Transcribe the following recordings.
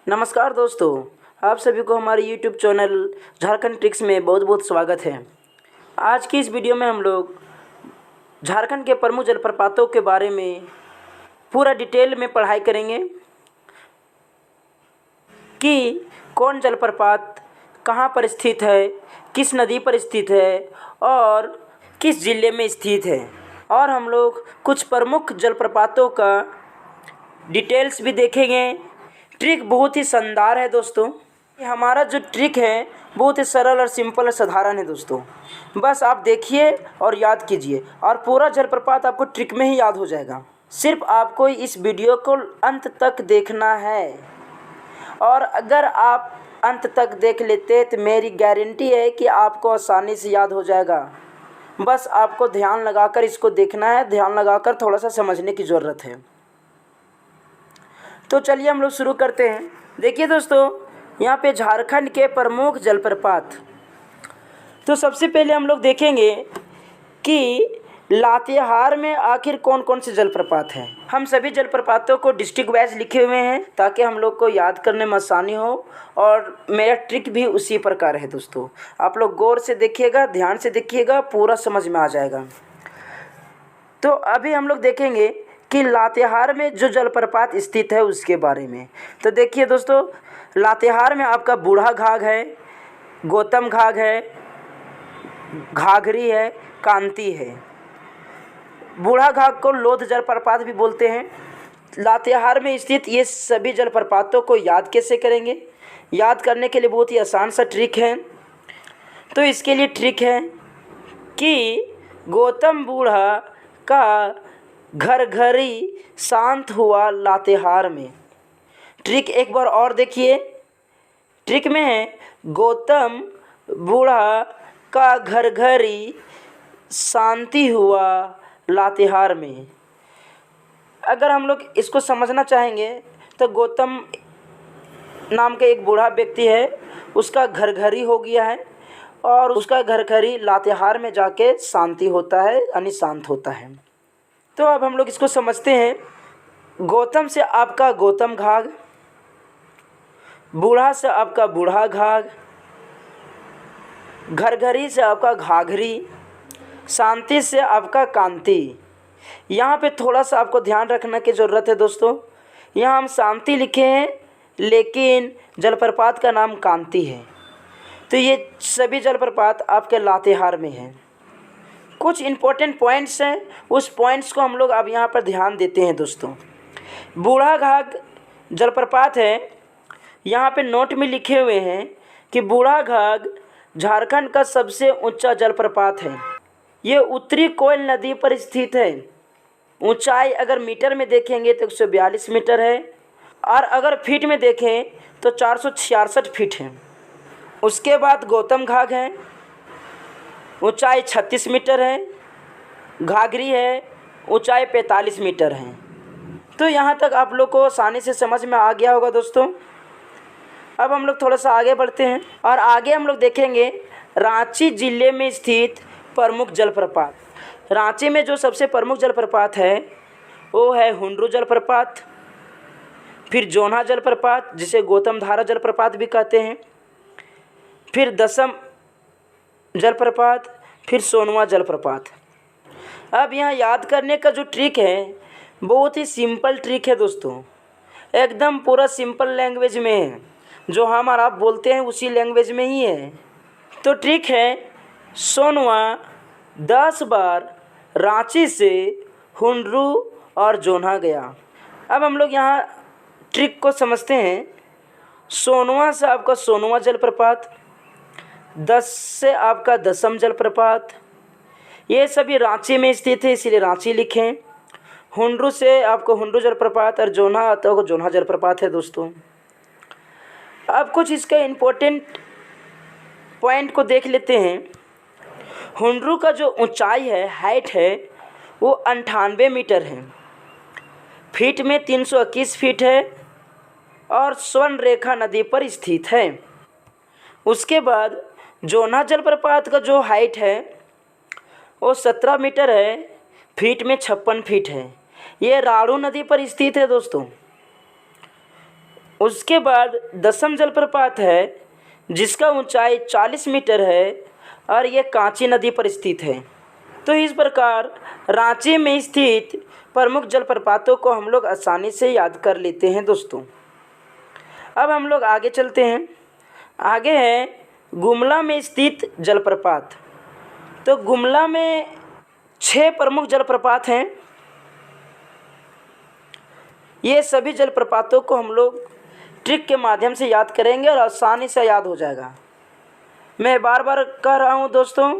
नमस्कार दोस्तों, आप सभी को हमारे YouTube चैनल झारखंड ट्रिक्स में बहुत बहुत स्वागत है। आज की इस वीडियो में हम लोग झारखंड के प्रमुख जलप्रपातों के बारे में पूरा डिटेल में पढ़ाई करेंगे कि कौन जलप्रपात कहाँ पर स्थित है, किस नदी पर स्थित है और किस ज़िले में स्थित है। और हम लोग कुछ प्रमुख जलप्रपातों का डिटेल्स भी देखेंगे। ट्रिक बहुत ही शानदार है दोस्तों। हमारा जो ट्रिक है बहुत ही सरल और सिंपल और साधारण है दोस्तों। बस आप देखिए और याद कीजिए और पूरा जलप्रपात आपको ट्रिक में ही याद हो जाएगा। सिर्फ आपको इस वीडियो को अंत तक देखना है और अगर आप अंत तक देख लेते तो मेरी गारंटी है कि आपको आसानी से याद हो जाएगा। बस आपको ध्यान लगाकर इसको देखना है, ध्यान लगाकर थोड़ा सा समझने की ज़रूरत है। तो चलिए हम लोग शुरू करते हैं। देखिए दोस्तों, यहाँ पे झारखंड के प्रमुख जलप्रपात। तो सबसे पहले हम लोग देखेंगे कि लातेहार में आखिर कौन कौन से जलप्रपात हैं। हम सभी जलप्रपातों को डिस्ट्रिक्ट वाइज लिखे हुए हैं ताकि हम लोग को याद करने में आसानी हो और मेरा ट्रिक भी उसी प्रकार है दोस्तों। आप लोग गौर से देखिएगा, ध्यान से देखिएगा, पूरा समझ में आ जाएगा। तो अभी हम लोग देखेंगे कि लातेहार में जो जलप्रपात स्थित है उसके बारे में। तो देखिए दोस्तों, लातेहार में आपका बूढ़ा घाघ है, गौतम घाघ है, घाघरी है, कांती है। बूढ़ा घाघ को लोध जलप्रपात भी बोलते हैं। लातेहार में स्थित ये सभी जलप्रपातों को याद कैसे करेंगे? याद करने के लिए बहुत ही आसान सा ट्रिक है। तो इसके लिए ट्रिक है कि गौतम बूढ़ा का घर घरी शांत हुआ लातेहार में। ट्रिक एक बार और देखिए। ट्रिक में है गौतम बूढ़ा का घर घरी शांति हुआ लातेहार में। अगर हम लोग इसको समझना चाहेंगे तो गौतम नाम का एक बूढ़ा व्यक्ति है, उसका घर घरी हो गया है और उसका घर घरी लातेहार में जाके शांति होता है, यानी शांत होता है। तो अब हम लोग इसको समझते हैं। गौतम से आपका गौतम घाघ, बूढ़ा से आपका बूढ़ा घाघ, घरघरी से आपका घाघरी, शांति से आपका कांति। यहाँ पे थोड़ा सा आपको ध्यान रखने की ज़रूरत है दोस्तों। यहाँ हम शांति लिखे हैं लेकिन जलप्रपात का नाम कांति है। तो ये सभी जलप्रपात आपके लातेहार में हैं। कुछ इम्पोर्टेंट पॉइंट्स हैं, उस पॉइंट्स को हम लोग अब यहाँ पर ध्यान देते हैं दोस्तों। बूढ़ा घाघ जलप्रपात है, यहाँ पे नोट में लिखे हुए हैं कि बूढ़ा घाघ झारखंड का सबसे ऊंचा जलप्रपात है। ये उत्तरी कोयल नदी पर स्थित है। ऊंचाई अगर मीटर में देखेंगे तो 142 मीटर है और अगर फीट में देखें तो 466 फीट है। उसके बाद गौतम घाघ है, ऊंचाई 36 मीटर है। घाघरी है, ऊंचाई 45 मीटर है। तो यहाँ तक आप लोग को आसानी से समझ में आ गया होगा दोस्तों। अब हम लोग थोड़ा सा आगे बढ़ते हैं और आगे हम लोग देखेंगे रांची ज़िले में स्थित प्रमुख जलप्रपात। रांची में जो सबसे प्रमुख जलप्रपात है वो है हुंडरू जलप्रपात, फिर जोन्हा जलप्रपात जिसे गौतम धारा जलप्रपात भी कहते हैं, फिर दसम जलप्रपात, फिर सोनवा जलप्रपात। अब यहाँ याद करने का जो ट्रिक है बहुत ही सिंपल ट्रिक है दोस्तों। एकदम पूरा सिंपल लैंग्वेज में है, जो हम और आप बोलते हैं उसी लैंग्वेज में ही है। तो ट्रिक है सोनवा 10 बार रांची से हुंडरू और जोन्हा गया। अब हम लोग यहाँ ट्रिक को समझते हैं। सोनवा से आपका सोनवा जलप्रपात, 10 से आपका दसम जलप्रपात, ये सभी रांची में स्थित है इसीलिए रांची लिखें। हुंडरू से आपको हुंडरू जलप्रपात और जोन्हा तो जोन्हा जलप्रपात है दोस्तों। अब कुछ इसका इम्पोर्टेंट पॉइंट को देख लेते हैं। हुंडरू का जो ऊंचाई है, हाइट है, वो 98 मीटर है। फीट में 321 फीट है और स्वर्ण रेखा नदी पर स्थित है। उसके बाद जोन्हा जलप्रपात का जो हाइट है वो 17 मीटर है, फीट में 56 फीट है। ये राड़ू नदी पर स्थित है दोस्तों। उसके बाद दसम जलप्रपात है जिसका ऊंचाई 40 मीटर है और ये कांची नदी पर स्थित है। तो इस प्रकार रांची में स्थित प्रमुख जलप्रपातों को हम लोग आसानी से याद कर लेते हैं दोस्तों। अब हम लोग आगे चलते हैं। आगे है गुमला में स्थित जलप्रपात। तो गुमला में 6 प्रमुख जलप्रपात हैं। ये सभी जलप्रपातों को हम लोग ट्रिक के माध्यम से याद करेंगे और आसानी से याद हो जाएगा। मैं बार बार कह रहा हूँ दोस्तों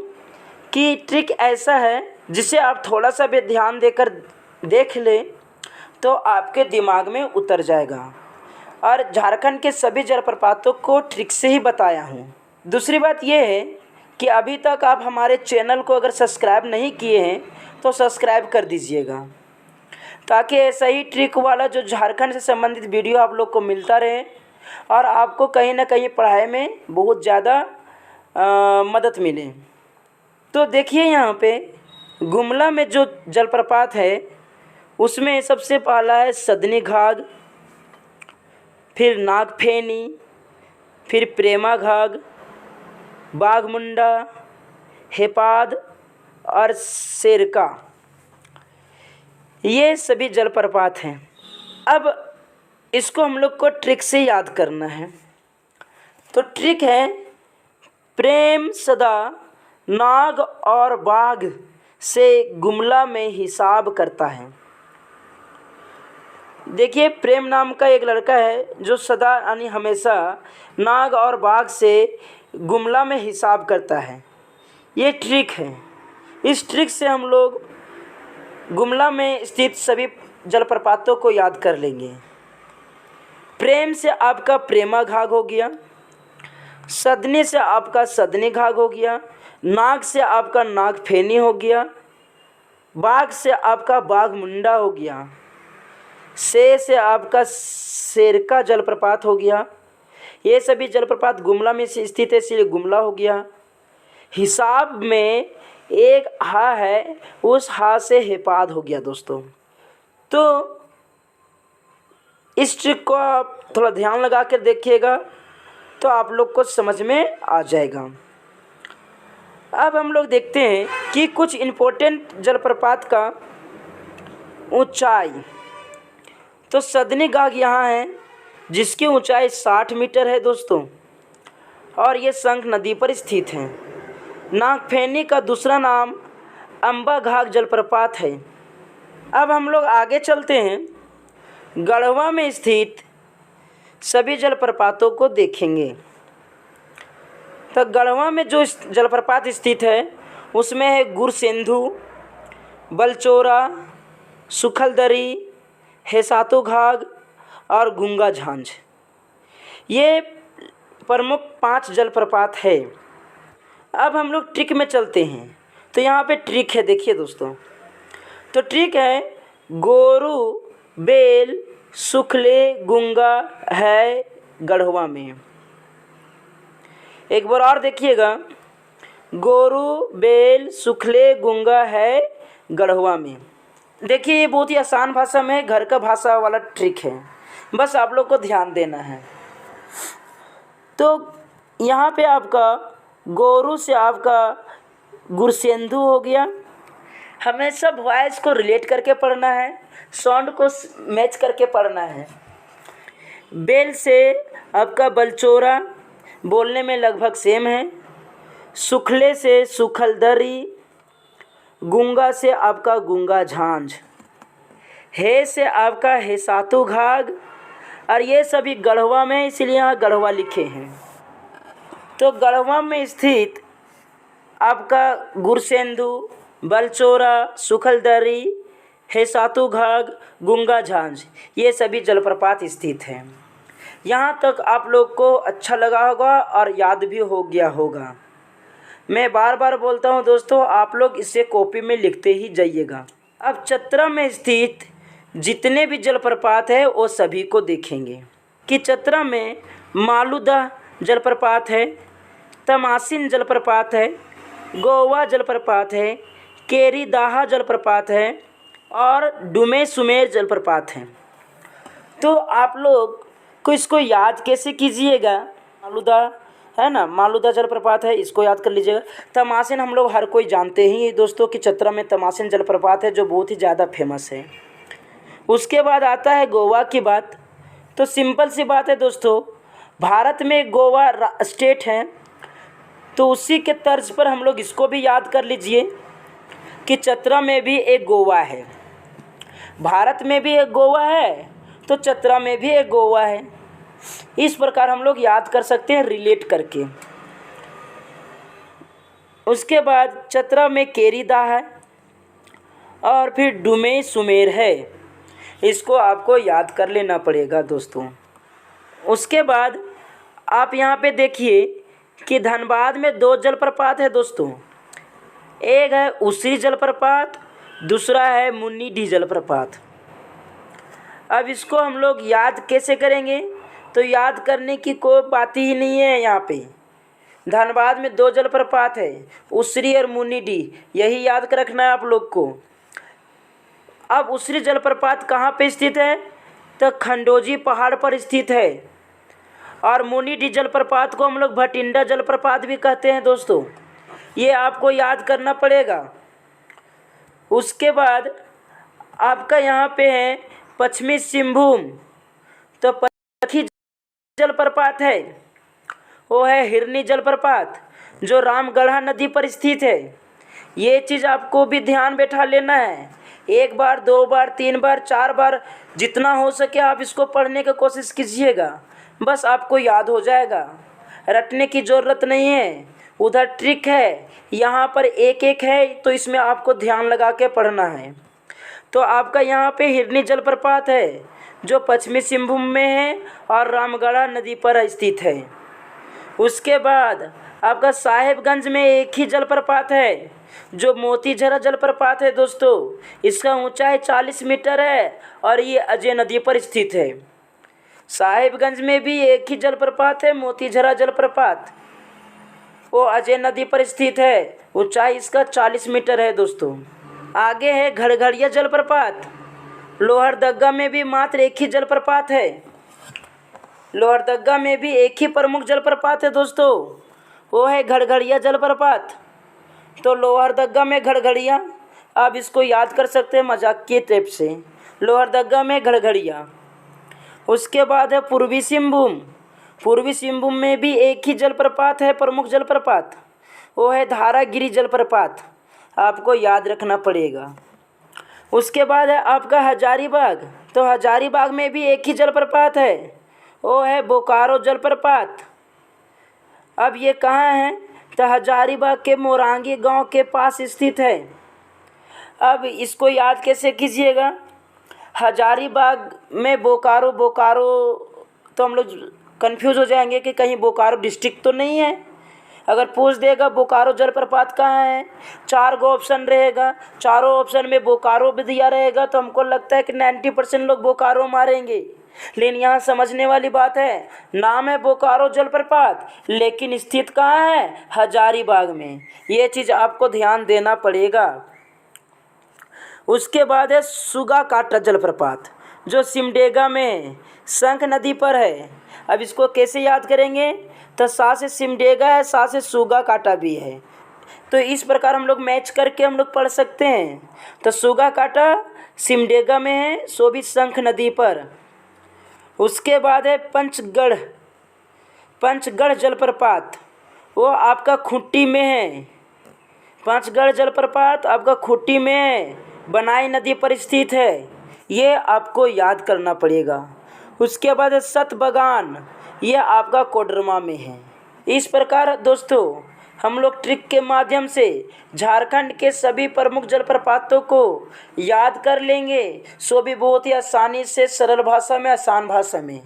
कि ट्रिक ऐसा है जिसे आप थोड़ा सा भी ध्यान देकर देख लें तो आपके दिमाग में उतर जाएगा। और झारखंड के सभी जलप्रपातों को ट्रिक से ही बताया हूँ। दूसरी बात यह है कि अभी तक आप हमारे चैनल को अगर सब्सक्राइब नहीं किए हैं तो सब्सक्राइब कर दीजिएगा, ताकि ऐसा ही ट्रिक वाला जो झारखंड से संबंधित वीडियो आप लोग को मिलता रहे और आपको कहीं ना कहीं पढ़ाई में बहुत ज़्यादा मदद मिले। तो देखिए यहाँ पे गुमला में जो जलप्रपात है उसमें सबसे पहला है सदनी घाघ, फिर नागफेनी, फिर प्रेमा घाघ, बाघमुंडा, हेपाद और शेरका। ये सभी जलप्रपात हैं। अब इसको हम लोग को ट्रिक से याद करना है। तो ट्रिक है प्रेम सदा नाग और बाघ से गुमला में हिसाब करता है। देखिए प्रेम नाम का एक लड़का है जो सदा यानी हमेशा नाग और बाघ से गुमला में हिसाब करता है। ये ट्रिक है। इस ट्रिक से हम लोग गुमला में स्थित सभी जलप्रपातों को याद कर लेंगे। प्रेम से आपका प्रेमा घाघ हो गया, सदनी से आपका सदनी घाघ हो गया, नाग से आपका नागफेनी हो गया, बाघ से आपका बाघमुंडा हो गया, से आपका शेरका जलप्रपात हो गया। ये सभी जलप्रपात गुमला में स्थित है इसलिए गुमला हो गया। हिसाब में एक हा है, उस हा से हेपाद हो गया दोस्तों। तो इस ट्रिक को आप थोड़ा ध्यान लगा कर देखिएगा तो आप लोग को समझ में आ जाएगा। अब हम लोग देखते हैं कि कुछ इम्पोर्टेंट जलप्रपात का ऊंचाई। तो सदनी घाघ यहाँ है जिसकी ऊंचाई 60 मीटर है दोस्तों और ये शंख नदी पर स्थित है। नागफेनी का दूसरा नाम अम्बा घाघ जलप्रपात है। अब हम लोग आगे चलते हैं। गढ़वा में स्थित सभी जलप्रपातों को देखेंगे। तो गढ़वा में जो जलप्रपात स्थित है उसमें है गुरसेंधु, बलचोरा, सुखलदरी, हेसातो घाघ और गुंगा झांझ। ये प्रमुख 5 जलप्रपात है। अब हम लोग ट्रिक में चलते हैं। तो यहाँ पे ट्रिक है, देखिए दोस्तों। तो ट्रिक है गोरू, बेल, सुखले, गुंगा है गढ़वा में। एक बार और देखिएगा, गोरू, बेल, सुखले, गुंगा है गढ़वा में। देखिए ये बहुत ही आसान भाषा में घर का भाषा वाला ट्रिक है, बस आप लोग को ध्यान देना है। तो यहाँ पे आपका गोरू से आपका गुरसेंधु हो गया। हमेशा वॉइस को रिलेट करके पढ़ना है, साउंड को मैच करके पढ़ना है। बेल से आपका बलचोरा, बोलने में लगभग सेम है। सुखले से सुखलदरी, गुंगा से आपका गुंगा झांझ, हे से आपका हेसातु घाघ और ये सभी गढ़वा में, इसलिए यहाँ गढ़वा लिखे हैं। तो गढ़वा में स्थित आपका गुरसेंधु, बलचोरा, सुखलदरी, हेसातु घाघ, गुंगा झांझ ये सभी जलप्रपात स्थित हैं। यहाँ तक आप लोग को अच्छा लगा होगा और याद भी हो गया होगा। मैं बार बार बोलता हूँ दोस्तों, आप लोग इसे कॉपी में लिखते ही जाइएगा। अब चतरा में स्थित जितने भी जलप्रपात है वो सभी को देखेंगे कि चतरा में मालूदा जलप्रपात है, तमासिन जलप्रपात है, गोवा जलप्रपात है, केरीदाहा जलप्रपात है और डुमे सुमेर जलप्रपात है। तो आप लोग को इसको याद कैसे कीजिएगा, मालूदा है ना, मालूदा जलप्रपात है, इसको याद कर लीजिएगा। तमासिन हम लोग हर कोई जानते ही दोस्तों कि चतरा में तमासिन जलप्रपात है जो बहुत ही ज़्यादा फेमस है। उसके बाद आता है गोवा की बात। तो सिंपल सी बात है दोस्तों, भारत में गोवा स्टेट है, तो उसी के तर्ज पर हम लोग इसको भी याद कर लीजिए कि चतरा में भी एक गोवा है। भारत में भी एक गोवा है तो चतरा में भी एक गोवा है। इस प्रकार हम लोग याद कर सकते हैं रिलेट करके। उसके बाद चतरा में केरीदा है और फिर डुमे सुमेर है, इसको आपको याद कर लेना पड़ेगा दोस्तों। उसके बाद आप यहाँ पे देखिए कि धनबाद में 2 जलप्रपात है दोस्तों। एक है उसरी जलप्रपात, दूसरा है मुन्नी-डी जलप्रपात। अब इसको हम लोग याद कैसे करेंगे, तो याद करने की कोई बात ही नहीं है। यहाँ पे धनबाद में 2 जलप्रपात है, उसरी और मुन्नी-डी, यही याद कर रखना है आप लोग को। अब उसरी जलप्रपात कहाँ पे स्थित है, तो खंडोजी पहाड़ पर स्थित है। और मुन्नी-डी जलप्रपात को हम लोग भटिंडा जलप्रपात भी कहते हैं दोस्तों, ये आपको याद करना पड़ेगा। उसके बाद आपका यहाँ पे है पश्चिमी सिंहभूम, तो पथी जलप्रपात है, वो है हिरनी जलप्रपात जो रामगढ़ा नदी पर स्थित है। ये चीज़ आपको भी ध्यान बैठा लेना है। 1 बार 2 बार 3 बार 4 बार जितना हो सके आप इसको पढ़ने की कोशिश कीजिएगा, बस आपको याद हो जाएगा। रटने की ज़रूरत नहीं है, उधर ट्रिक है, यहाँ पर एक एक है तो इसमें आपको ध्यान लगा के पढ़ना है। तो आपका यहाँ पे हिरनी जलप्रपात है जो पश्चिमी सिंहभूम में है और रामगढ़ा नदी पर स्थित है। उसके बाद आपका साहेबगंज में एक ही जलप्रपात है जो मोतीझरा जलप्रपात है दोस्तों। इसका ऊंचाई 40 मीटर है और ये अजय नदी पर स्थित है। साहेबगंज में भी एक ही जलप्रपात है, मोतीझरा जलप्रपात, वो अजय नदी पर स्थित है, ऊंचाई इसका 40 मीटर है दोस्तों। आगे है घड़घड़िया जलप्रपात। लोहरदगा में भी मात्र एक ही जलप्रपात है। लोहरदगा में भी एक ही प्रमुख जलप्रपात है दोस्तों, वो है घड़घड़िया जलप्रपात। तो लोहरदगा में घड़घड़िया, आप इसको याद कर सकते हैं मजाक के टाइप से, लोहरदगा में घड़घड़िया। उसके बाद है पूर्वी सिंहभूम। पूर्वी सिंहभूम में भी एक ही जलप्रपात है, प्रमुख जलप्रपात, वो है धारागिरी जलप्रपात, आपको याद रखना पड़ेगा। उसके बाद है आपका हजारीबाग। तो हजारीबाग में भी एक ही जलप्रपात है, वो है बोकारो जलप्रपात। अब ये कहाँ है, तो हजारीबाग के मोरांगी गांव के पास स्थित है। अब इसको याद कैसे कीजिएगा, हजारीबाग में बोकारो, बोकारो तो हम लोग कंफ्यूज हो जाएंगे कि कहीं बोकारो डिस्ट्रिक्ट तो नहीं है। अगर पूछ देगा बोकारो जलप्रपात कहाँ है, 4 गो ऑप्शन रहेगा, चारों ऑप्शन में बोकारो भी दिया रहेगा, तो हमको लगता है कि 90% लोग बोकारो मारेंगे। लेकिन यहाँ समझने वाली बात है, नाम है बोकारो जलप्रपात लेकिन स्थित कहाँ है, हजारीबाग में। ये चीज़ आपको ध्यान देना पड़ेगा। उसके बाद है सुगाकाटा जलप्रपात जो सिमडेगा में शंख नदी पर है। अब इसको कैसे याद करेंगे, तो सा से सिमडेगा है, सा से सुगाकाटा भी है, तो इस प्रकार हम लोग मैच करके हम लोग पढ़ सकते हैं। तो सुगाकाटा सिमडेगा में है, सो भी शंख नदी पर। उसके बाद है पंचगढ़। पंचगढ़ जलप्रपात वो आपका खूंटी में है। पंचगढ़ जलप्रपात आपका खूंटी में है, बनाई नदी पर स्थित है, ये आपको याद करना पड़ेगा। उसके बाद है सतबगान, ये आपका कोडरमा में है। इस प्रकार दोस्तों हम लोग ट्रिक के माध्यम से झारखंड के सभी प्रमुख जलप्रपातों को याद कर लेंगे, सो भी बहुत ही आसानी से, सरल भाषा में, आसान भाषा में।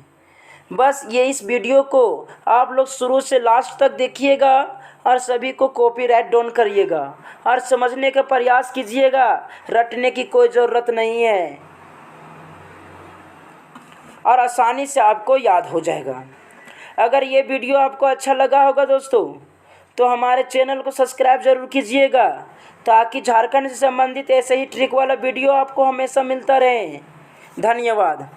बस ये इस वीडियो को आप लोग शुरू से लास्ट तक देखिएगा और सभी को कॉपीराइट डाउन करिएगा और समझने का प्रयास कीजिएगा। रटने की कोई ज़रूरत नहीं है और आसानी से आपको याद हो जाएगा। अगर ये वीडियो आपको अच्छा लगा होगा दोस्तों तो हमारे चैनल को सब्सक्राइब ज़रूर कीजिएगा ताकि झारखंड से संबंधित ऐसे ही ट्रिक वाला वीडियो आपको हमेशा मिलता रहे। धन्यवाद।